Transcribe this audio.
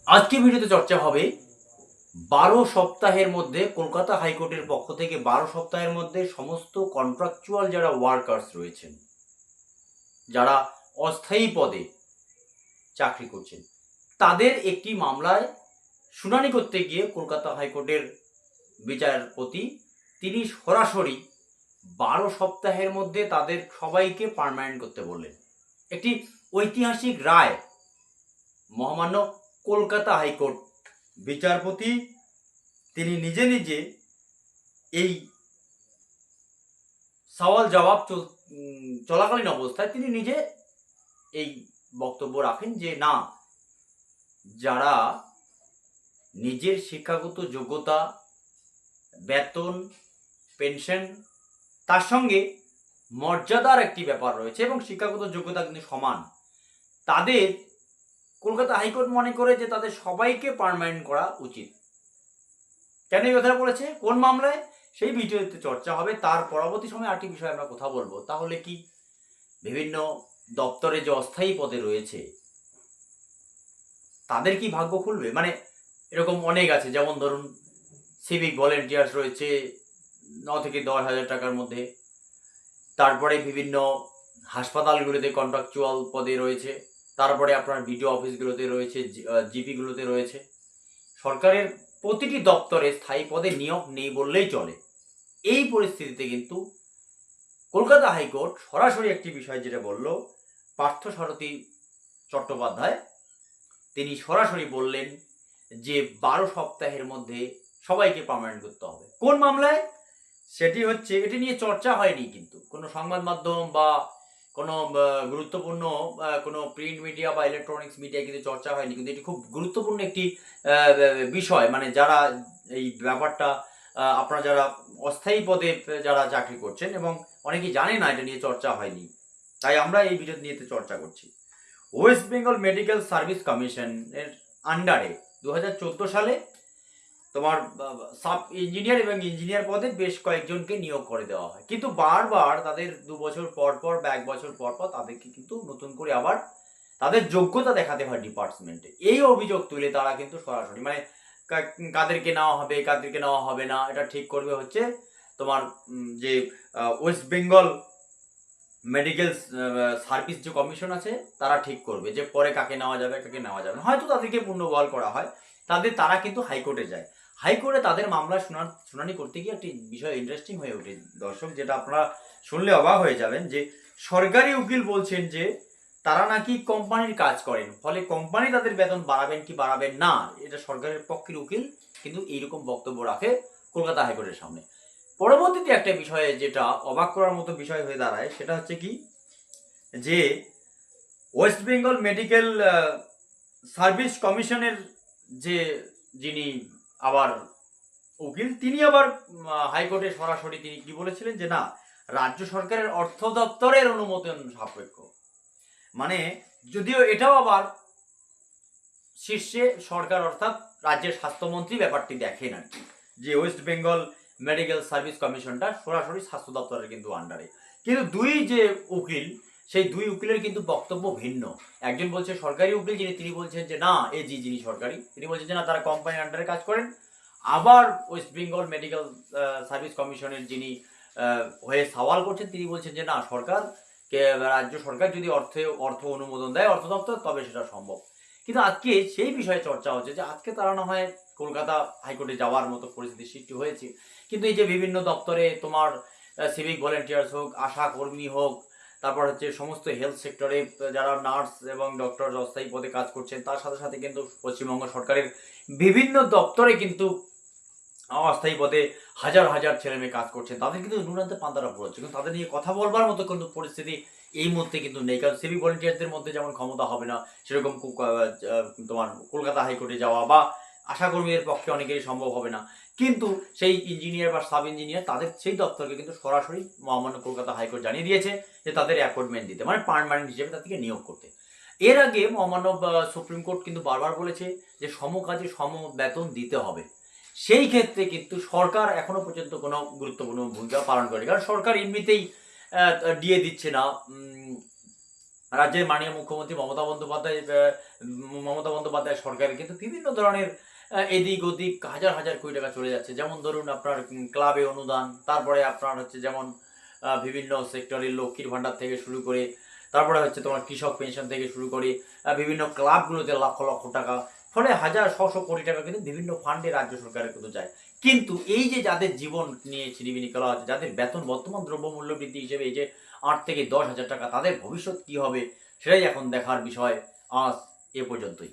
আজকে ভিডিওতে চর্চা হবে 12 সপ্তাহের মধ্যে কলকাতা হাইকোর্টের পক্ষ থেকে 12 সপ্তাহের মধ্যে সমস্ত কন্ট্রাকচুয়াল যারা ওয়ার্কার্স রয়েছেন, যারা অস্থায়ী পদে চাকরি করছেন, তাদের একটি মামলায় শুনানি করতে গিয়ে কলকাতা হাইকোর্টের বিচারপতি তিনি সরাসরি 12 সপ্তাহের মধ্যে তাদের সবাইকে পার্মানেন্ট করতে বললেন। একটি ঐতিহাসিক রায় মহামান্য কলকাতা হাইকোর্ট বিচারপতি তিনি নিজে নিজে এই সওয়াল জবাব চলাকালীন অবস্থায় তিনি নিজে এই বক্তব্য রাখেন যে না, যারা নিজের শিক্ষাগত যোগ্যতা, বেতন, পেনশন, তার সঙ্গে মর্যাদার একটি ব্যাপার রয়েছে এবং শিক্ষাগত যোগ্যতা কিন্তু সমান, তাদের কলকাতা হাইকোর্ট মনে করে যে তাদের সবাইকে পার্মানেন্ট করা উচিত। কেন এই কথাটা বলেছে, কোন মামলায়, সেই ভিডিওতে চর্চা হবে। তার পরবর্তী সময় আরেকটি বিষয়ে আমরা কথা বলবো। তাহলে কি বিভিন্ন দপ্তরে যে অস্থায়ী পদে রয়েছে তাদের কি ভাগ্য খুলবে? মানে এরকম অনেক আছে, যেমন ধরুন সিভিক ভলেন্টিয়ার্স রয়েছে 9 থেকে 10,000 টাকার মধ্যে। তারপরে বিভিন্ন হাসপাতালগুলোতে কন্ট্রাকচুয়াল পদে রয়েছে। তারপরে আপনার বিডিও অফিসগুলোতে রয়েছে, জিপিগুলোতে রয়েছে। সরকারের প্রতিটি দপ্তরে স্থায়ী পদে নিয়োগ নেই বললেই চলে। এই পরিস্থিতিতে কিন্তু কলকাতা হাইকোর্ট সরাসরি একটি বিষয় যেটা বলল, পার্থসারথী চট্টোপাধ্যায় তিনি সরাসরি বললেন যে 12 সপ্তাহের মধ্যে সবাইকে পার্মানেন্ট করতে হবে। কোন মামলায় সেটি হচ্ছে, এটি নিয়ে চর্চা হয়নি, কিন্তু কোনো সংবাদ মাধ্যম বা কোনো গুরুত্বপূর্ণ কোনো প্রিন্ট মিডিয়া বা ইলেকট্রনিক্স মিডিয়া কিন্তু চর্চা হয়নি, কিন্তু এটি খুব গুরুত্বপূর্ণ একটি বিষয়। মানে যারা এই ব্যাপারটা আপনারা যারা অস্থায়ী পদে যারা চাকরি করছেন এবং অনেকেই জানে না, এটা নিয়ে চর্চা হয়নি, তাই আমরা এই ভিডিও নিয়ে চর্চা করছি। ওয়েস্ট বেঙ্গল মেডিকেল সার্ভিস কমিশনের আন্ডারে 2014 সালে তোমার সাব ইঞ্জিনিয়ার এবং ইঞ্জিনিয়ার পদে বেশ কয়েকজনকে নিয়োগ করে দেওয়া হয়, কিন্তু বারবার তাদের 2 বছর পর পর বা 1 বছর পর পর তাদেরকে কিন্তু নতুন করে আবার তাদের যোগ্যতা দেখাতে হয় ডিপার্টমেন্টে। এই অভিযোগ তুলে তারা কিন্তু সরাসরি মানে কাদেরকে নেওয়া হবে কাদেরকে নেওয়া হবে না এটা ঠিক করবে হচ্ছে তোমার যে ওয়েস্ট বেঙ্গল মেডিকেল সার্ভিস যে কমিশন আছে তারা ঠিক করবে যে পরে কাকে নেওয়া যাবে কাকে নেওয়া যাবে না। হয়তো তাদেরকে পুনর্বহাল করা হয়, তারা কিন্তু হাইকোর্টে যায়। হাইকোর্টে তাদের মামলা শুনানি করতে গিয়ে একটি বিষয় ইন্টারেস্টিং হয়ে ওঠে দর্শক, যেটা আপনারা শুনলে অবাক হয়ে যাবেন, যে সরকারি উকিল বলছেন যে তারা নাকি কোম্পানির কাজ করেন, ফলে কোম্পানি তাদের বেতন বাড়াবেন কি বাড়াবেন না, এটা সরকারের পক্ষের উকিল কিন্তু এইরকম বক্তব্য রাখে কলকাতা হাইকোর্টের সামনে। পরবর্তীতে একটা বিষয়ে যেটা অবাক করার মতো বিষয় হয়ে দাঁড়ায় সেটা হচ্ছে কি, যে ওয়েস্ট বেঙ্গল মেডিকেল সার্ভিস কমিশনের যে যিনি আবার উকিল, তিনি আবার হাইকোর্টে সরাসরি তিনি কি বলেছিলেন যে না, রাজ্য সরকারের অর্থ দপ্তরের অনুমোদন সাপেক্ষ। মানে যদিও এটাও আবার শীর্ষে সরকার অর্থাৎ রাজ্যের স্বাস্থ্যমন্ত্রী ব্যাপারটি দেখেন আর কি, যে ওয়েস্ট বেঙ্গল মেডিকেল সার্ভিস কমিশনটা সরাসরি স্বাস্থ্য দপ্তরের কিন্তু আন্ডারে। কিন্তু দুই যে উকিল, সেই দুই উকিলের কিন্তু বক্তব্য ভিন্ন। একজন বলছে সরকারি উকিল তিনি বলছেন যে না, যিনি সরকারি তিনি বলছেন যে না, তারা কোম্পানির আন্ডারে কাজ করেন। আবার ওয়েস্ট বেঙ্গল মেডিকেল সার্ভিস কমিশনের যিনি হয়ে সওয়াল করছেন তিনি বলছেন যে না, রাজ্য সরকার যদি অর্থ অনুমোদন দেয় অর্থ দপ্তর, তবে সেটা সম্ভব। কিন্তু আজকে সেই বিষয়ে চর্চা হচ্ছে যে আজকে তারা না হয় কলকাতা হাইকোর্টে যাওয়ার মতো পরিস্থিতি সৃষ্টি হয়েছে, কিন্তু এই যে বিভিন্ন দপ্তরে তোমার সিভিক ভলেন্টিয়ার্স হোক, আশা কর্মী হোক, তারপর হচ্ছে সমস্ত হেলথ সেক্টরে যারা নার্স এবং ডক্টর অস্থায়ী পদে কাজ করছেন, তার সাথে সাথে কিন্তু পশ্চিমবঙ্গ সরকারের বিভিন্ন দপ্তরে কিন্তু অস্থায়ী পদে হাজার হাজার ছেলে মেয়ে কাজ করছেন, তাদের কিন্তু নুনান্তে পান্তারা পড়ছে, কিন্তু তাদের নিয়ে কথা বলবার মতো কিন্তু পরিস্থিতি এই মুহূর্তে কিন্তু নেই। কারণ সিভিক ভলেন্টিয়ারদের মধ্যে যেমন ক্ষমতা হবে না, সেরকম তোমার কলকাতা হাইকোর্টে যাওয়া বা আশাকর্মীদের পক্ষে অনেকেরই সম্ভব হবে না। কিন্তু সেই ইঞ্জিনিয়ার বা সাব ইঞ্জিনিয়ার, তাদের সেই দপ্তরকে কিন্তু সরাসরি মহামান্য কলকাতা হাইকোর্ট জানিয়ে দিয়েছে যে তাদের অ্যাপয়েন্টমেন্ট দিতে, মানে পার্মানেন্ট হিসেবে তাদেরকে নিয়োগ করতে। এর আগে মহামান্য সুপ্রিম কোর্ট কিন্তু বারবার বলেছে যে সম কাজে সম বেতন দিতে হবে। সেই ক্ষেত্রে কিন্তু সরকার এখনো পর্যন্ত কোনো গুরুত্বপূর্ণ ভূমিকা পালন করে, কারণ সরকার এমনিতেই দিয়ে দিচ্ছে না রাজ্যের মাননীয় মুখ্যমন্ত্রী মমতা বন্দ্যোপাধ্যায় সরকারের কিন্তু বিভিন্ন ধরনের এদিক ওদিক হাজার হাজার কোটি টাকা চলে যাচ্ছে। যেমন ধরুন আপনার ক্লাবে অনুদান, তারপরে আপনার হচ্ছে যেমন বিভিন্ন সেক্টরের লক্ষ্মীর ভাণ্ডার থেকে শুরু করে, তারপরে হচ্ছে তোমার কৃষক পেনশন থেকে শুরু করে বিভিন্ন ক্লাবগুলোতে লক্ষ লক্ষ টাকা, ফলে হাজার শ কোটি টাকা কিন্তু বিভিন্ন ফান্ডে রাজ্য সরকারের কিন্তু যায়। কিন্তু এই যে যাদের জীবন নিয়ে ছিনিমিনি খেলা হচ্ছে, যাদের বেতন বর্তমান দ্রব্যমূল্য বৃদ্ধি হিসেবে এই যে 8 থেকে 10 হাজার টাকা, তাদের ভবিষ্যৎ কি হবে সেটাই এখন দেখার বিষয়। আজ এ পর্যন্তই।